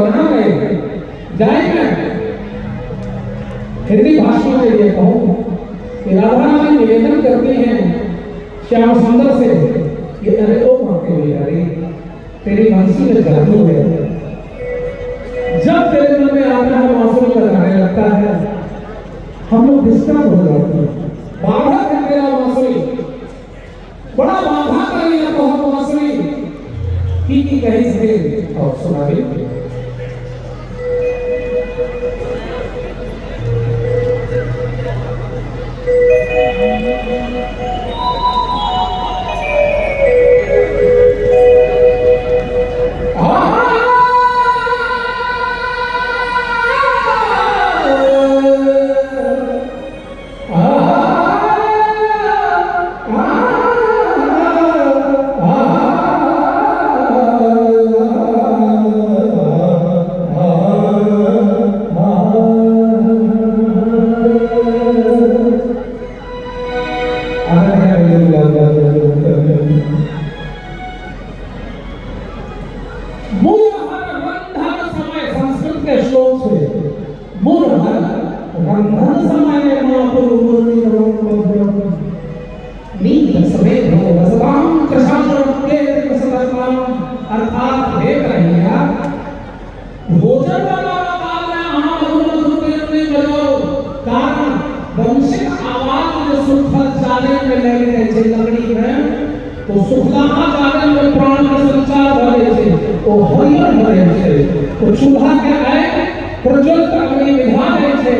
कहाँ गए? जाएंगे हिंदी भाषा में ये कहूँ कि राधा रानी निवेदन करती हैं श्याम सुंदर से कि अरे ओ माँ के बिहारी, तेरी बंसी में जादू है। जब तेरे मन में आता है बांसुरी बजाने लगता है, हम लोग डिस्टर्ब हो जाते हैं। बाधा है तेरा बांसुरी, बड़ा बाधा करेगा तो हम बांसुरी की कहीं से और सुना भी। तो सुखलाहा जागरण में प्राण का संचार भरे थे, तो हरियर भरे थे, तो चूल्हा के आए प्रज्वलित अग्नि विधा रहे थे,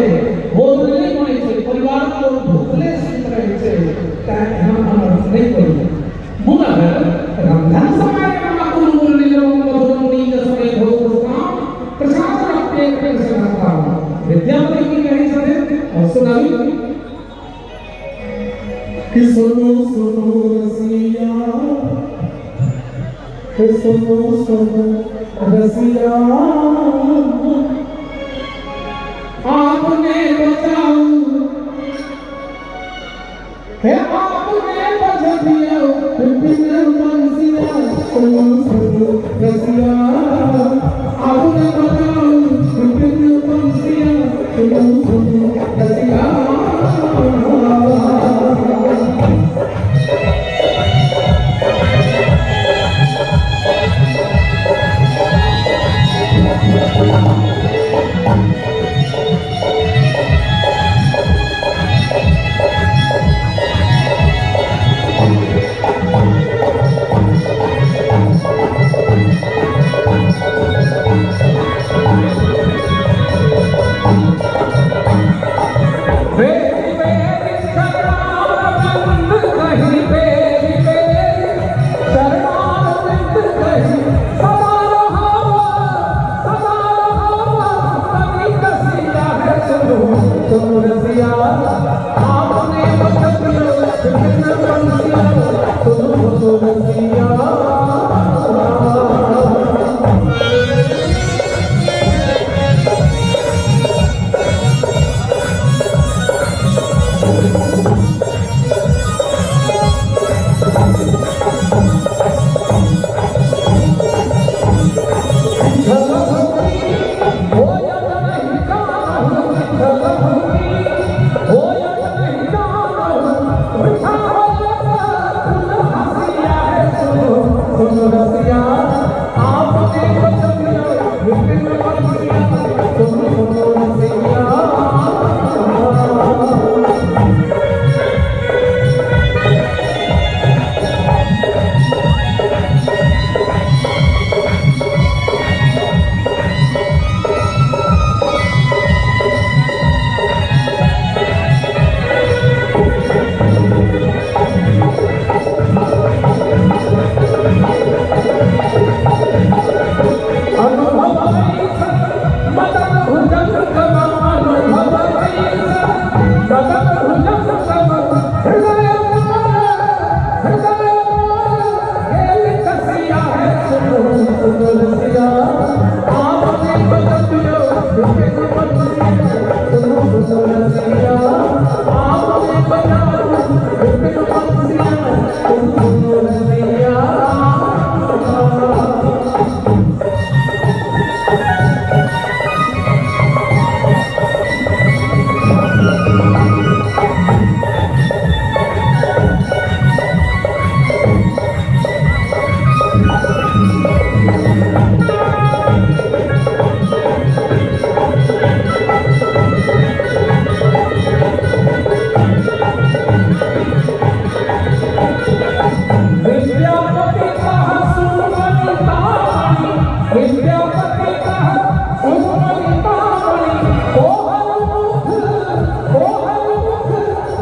भोजन बने थे, परिवार को भूखले सुन रहे थे। हम अमर नहीं करेंगे मुना है रंधन समय में कुल मुरली लोग मधुर नींद समय भोग प्रसाद रखते हैं सनाता विद्यापति की कही सदे और सुनाई कि सुनो सुनो रसिया, कि सुनो सुनो रसिया, आपने बचाओ है, आपने बचा दिया बिन बंसिया। सुनो सुनो रसिया, आपने बचाओ बिन बंसिया। सुनो सुनो रसिया, विद्यापति कहा सुमनिता बनी कोहलमुख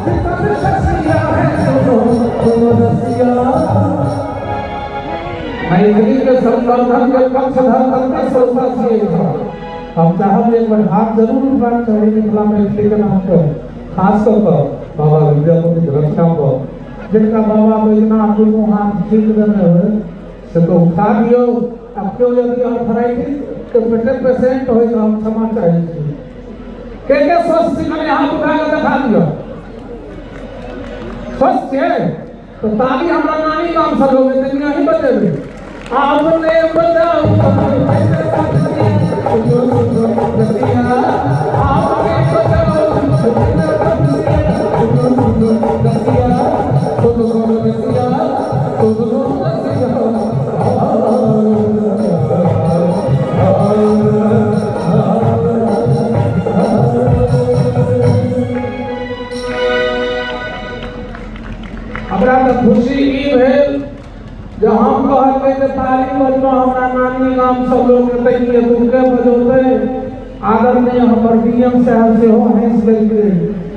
विकट शशिया है सुनो रसिया। मैथिली के संवर्धन के पक्षधर करके सोचना चाहिए था। हम चाहते एक बार हाथ जरूर उठाना चाहिए मिथिला मैथिली के नाम पर, खासकर बाबा विद्यापति की रक्षा पर जिनका बाबा बैजनाथ दोनों हाथ ठीक देने हुए से तो उठा दियो। अब क्यों यदि आर्थराइटिस के पेशेंट हो तो हम क्षमा चाहिए के स्वस्थ मैंने हाथ उठा कर दिखा दिया स्वस्थ है तो ताली हमारा नानी नाम सब लोग नहीं बचेंगे। आपने बताओ खुशी ई भेल जब हम कहते थे ताली बजबा हमारा नानी गाम सब लोग तैयार तुमके बजोते आदरणीय हमर डीएम साहब से हो हंस लेके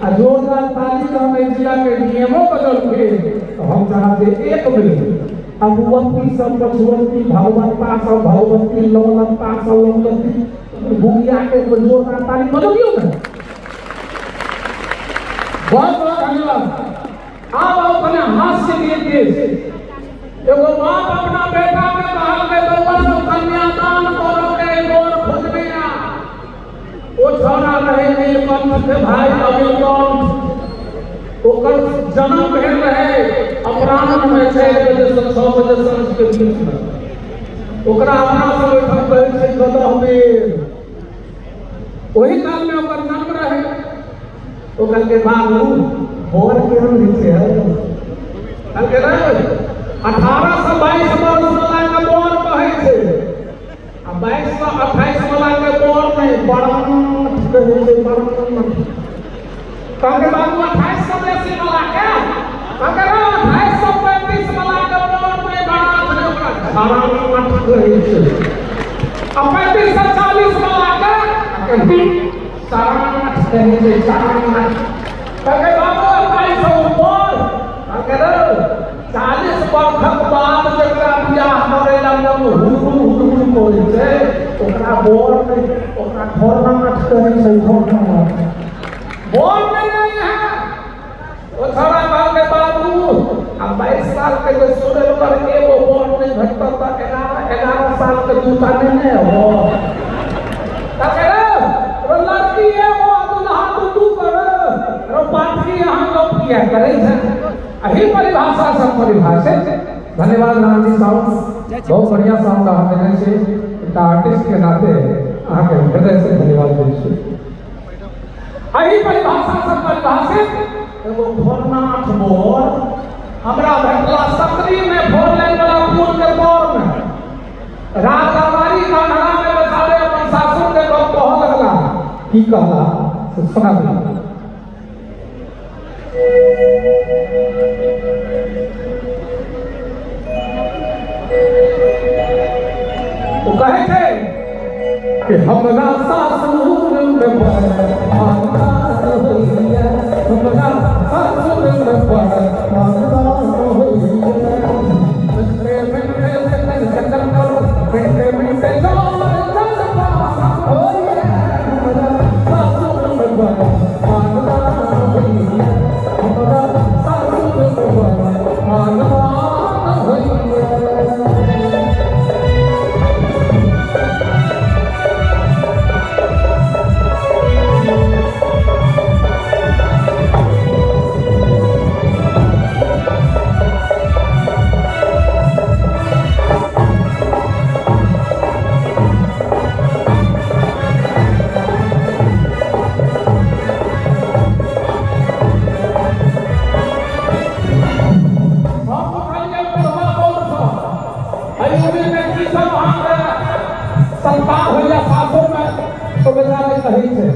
आ जोरदार ताली का हम जिला के डीएमओ बदल के तो हम चाहते एक बेर अगुवंती सब पछुवंती भगवंता सब भगवंती लौलता सब लौलती भूमिया के जोरदार ताली बजोगियो ना। बहुत बहुत धन्यवाद। आप अपने हाथ से दिए एगो बाप अपना बेटा के कहल के बउआ कन्यादान करो के गोर खोजबे ना ओ छोरा रहे नीलकंठ के भाई अभिकंठ ओकर जन्म भेल रहे अपराह्न में 6 बजे से 6 बजे सांझ के बीच में ओकरा अपना से बैठक कहै छै गदह बेर ओही काल में ओकर जन्म रहे ओकर के बाबू और केहन नीचे है कल के रहे 18 से 22 वर्ष वाला के बोर कहै छै आ 22 से 28 वाला के बोर में बड़न कहै छै बड़न कल के बाबू 28 से बेसी वाला के कल के 28 से 35 वाला के बोर में बड़ा बड़न कहै छै आ 35 से 40 वाला के सारांश कहै छै सारांश कल के बाबू 28 से ऊपर कल के 40 वर्षक बाद जकरा बियाह करे ला हुड़हुड़ कोइ छै ओकरा बोर में ओकरा खरनाट कहै छै खरनाट बोर में नहीं है ओ छोरा कहल के बाबू आ 22 साल के जो सुने पर एगो बोर नहीं भेटता त 11 साल के दूटा नहीं हो कल के रो लड़की एगो दुल्हा दू करे रो पाठी अहां लोग किया करे छै अही परिभाषा सब परिभाषित। धन्यवाद राम जी साहब बहुत बढ़िया साहब कहा देने से एक आर्टिस्ट के नाते अहाँ के हृदय से धन्यवाद दै छी। अही परिभाषा सब परिभाषित एगो भोरनाथ बोर हमरा भेटला सकरी में फोर लाइन वाला पुल के बोर में राजदरबारी खंडरा में बेचारे अपन सासुर के लोग कह लगला की कहला सुना दे वो कहे थे कि हमरा सासुर में बड़ा होइया हमरा सासुर में बड़ा होइया मिठे मिठे चंदन करो मिठे मिठे चंदन होइया हमरा सासुर में बड़ा होइया हमरा सासुर में बड़ा होइया।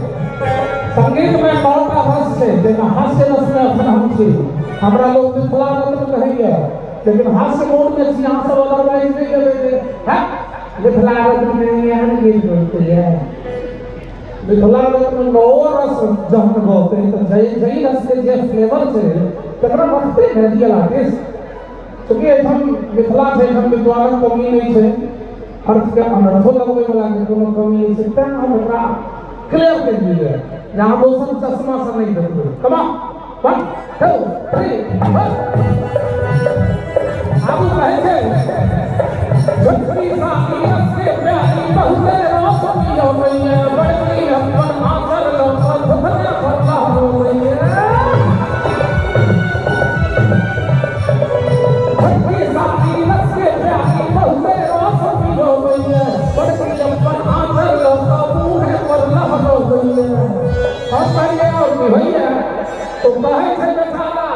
संगीत में मौका रस से जेना हास्य रस में अपन हम छी हमरा लोग मिथिला रत्न कहैया लेकिन हास्य मोड में छी अहाँ सब अदरवाइज नहीं देबै है मिथिलागत में यहाँ गीत बोलते हैं मिथिलागत में नौ रस जहाँ बोलते हैं तो जही रस के जो फ्लेवर से तकरा रखते हैं दिया लाकेश क्योंकि हम मिथिला से हम विद्वान कमी नहीं है अर्थ के अनर्थों लगने वाला के कोनो कमी नहीं है तब हम ओकरा क्लियर कर दिए यहाँ दोसर चश्मा से नहीं देखो कमा 1 2 3 आबू रहे थे छठी साथी रस्ते प्यारी बहुते रात पियो मैया बड़ी अपन आकर लो फतने फरला हो मैया छठी साथी रस्ते प्यारी बहुते रात पियो मैया बड़ी अपन आकर लो बूढ़े फरला हो मैया हम कहिए और भैया तो कहे थे बेचारा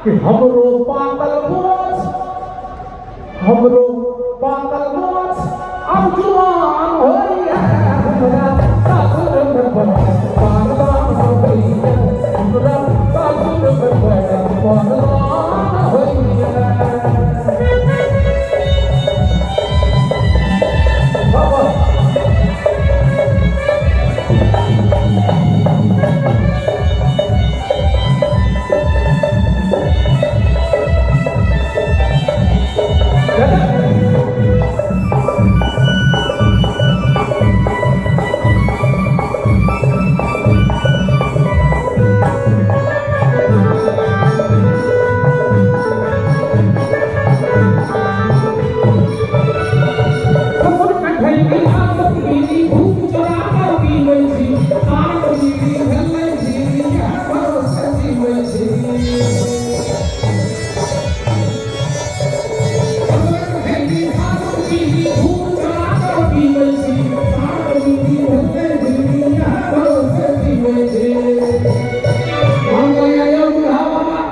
कि हमरो पागल बोझ अब जुआ